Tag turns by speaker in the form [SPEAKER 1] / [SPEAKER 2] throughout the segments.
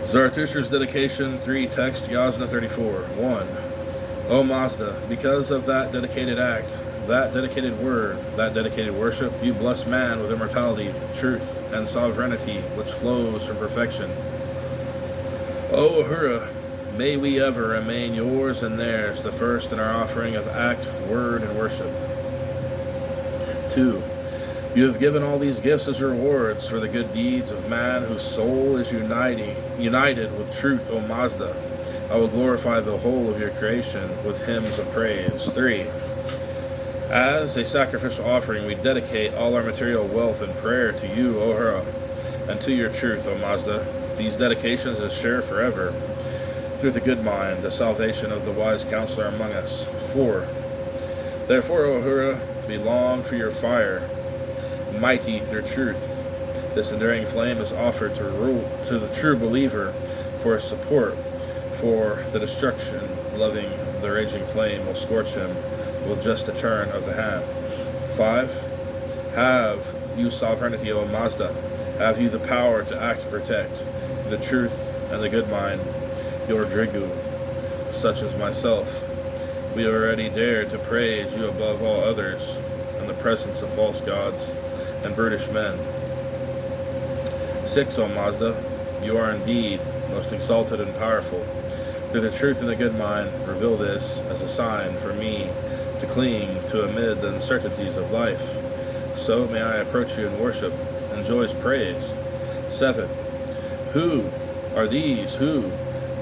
[SPEAKER 1] Zarathustra's dedication 3, text Yasna 34. 1. O Mazda, because of that dedicated act, that dedicated word, that dedicated worship, you bless man with immortality, truth, and sovereignty, which flows from perfection. O Ahura, may we ever remain yours and theirs, the first in our offering of act, word, and worship. 2. You have given all these gifts as rewards for the good deeds of man whose soul is united with truth, O Mazda. I will glorify the whole of your creation with hymns of praise. 3. As a sacrificial offering, we dedicate all our material wealth and prayer to you, O Ahura, and to your truth, O Mazda. These dedications is share forever, through the good mind, the salvation of the wise counselor among us. 4. Therefore, O Ahura, we long for your fire, mighty through truth. This enduring flame is offered to the true believer for support, for the destruction, loving the raging flame will scorch him with just a turn of the hand. 5. Have you sovereignty, O Mazda? Have you the power to act and protect the truth and the good mind, your Drigu, such as myself? We already dare to praise you above all others in the presence of false gods and brutish men. 6. O Mazda, you are indeed most exalted and powerful. Through the truth and the good mind, reveal this as a sign for me to cling to amid the uncertainties of life. So may I approach you in worship and joyous praise. 7. Who are these who,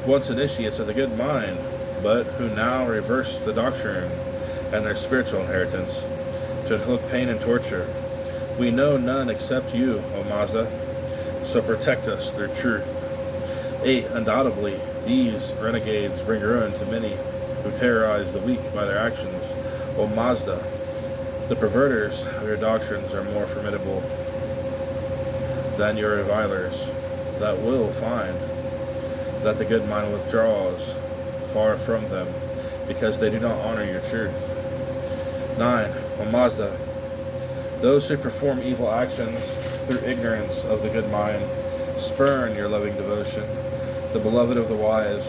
[SPEAKER 1] once initiates of the good mind, but who now reverse the doctrine and their spiritual inheritance, to inflict pain and torture? We know none except you, O Mazda, so protect us through truth. 8. Undoubtedly, these renegades bring ruin to many who terrorize the weak by their actions. O Mazda, the perverters of your doctrines are more formidable than your revilers, that will find that the good mind withdraws far from them, because they do not honor your truth. 9. O Mazda, those who perform evil actions through ignorance of the good mind spurn your loving devotion, the beloved of the wise,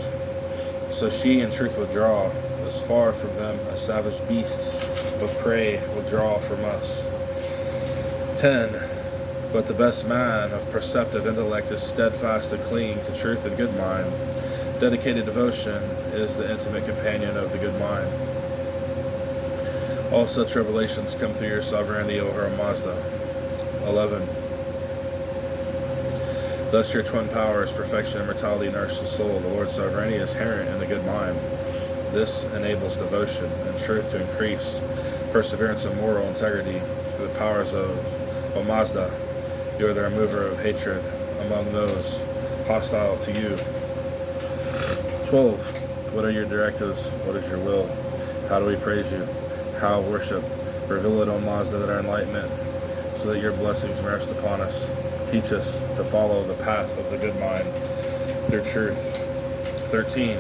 [SPEAKER 1] so she in truth withdraw as far from them as savage beasts of prey withdraw from us. 10. But the best man of perceptive intellect is steadfast and clinging to truth and good mind. Dedicated devotion is the intimate companion of the good mind. All such revelations come through your sovereignty over Mazda. 11. Thus your twin powers, perfection and mortality, nourish the soul. The Lord's sovereignty is inherent in the good mind. This enables devotion and truth to increase, perseverance and moral integrity through the powers of O Mazda. You are the remover of hatred among those hostile to you. 12. What are your directives? What is your will? How do we praise you? How worship? Reveal it, O Mazda, that our enlightenment, so that your blessings rest upon us. Teach us to follow the path of the good mind through truth. 13.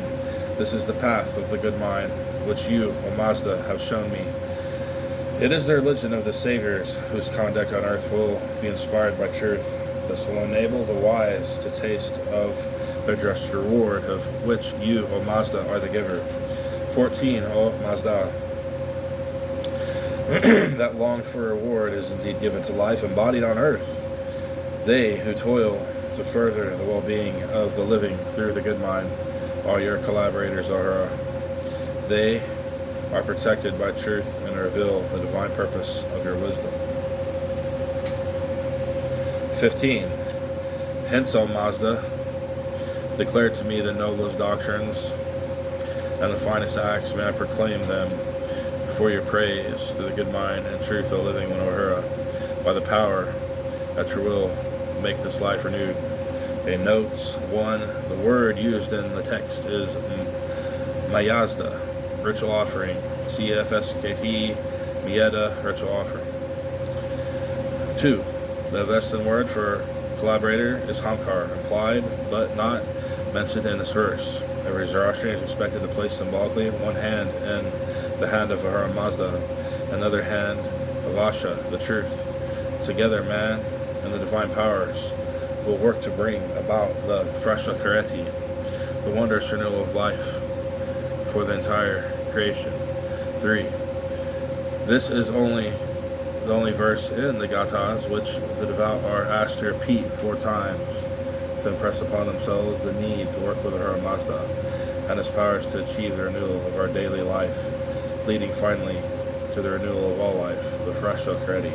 [SPEAKER 1] This is the path of the good mind, which you, O Mazda, have shown me. It is the religion of the saviors, whose conduct on earth will be inspired by truth. This will enable the wise to taste of their just reward, of which you, O Mazda, are the giver. 14. O Mazda, that longed for reward is indeed given to life embodied on earth. They who toil to further the well-being of the living through the good mind are your collaborators, Ahura. They are protected by truth and reveal the divine purpose of your wisdom. 15. Hence, O Mazda, declare to me the noblest doctrines and the finest acts. May I proclaim them for your praise through the good mind and truth, O living one, Ahura, by the power that your will make this life renewed. Okay, notes 1. The word used in the text is Mayazda, ritual offering. CFSKT, Mieta, ritual offering. 2. The Vestan word for collaborator is Hamkar, implied but not mentioned in this verse. Every Zoroastrian is expected to place symbolically one hand in the hand of Ahura Mazda, another hand of Asha, the truth. Together, man and the divine powers will work to bring about the Frasha Kareti, the wondrous renewal of life for the entire creation. 3. This is the only verse in the Gathas which the devout are asked to repeat 4 times to impress upon themselves the need to work with Ahura Mazda and his powers to achieve the renewal of our daily life, leading finally to the renewal of all life, the Frasha Kareti.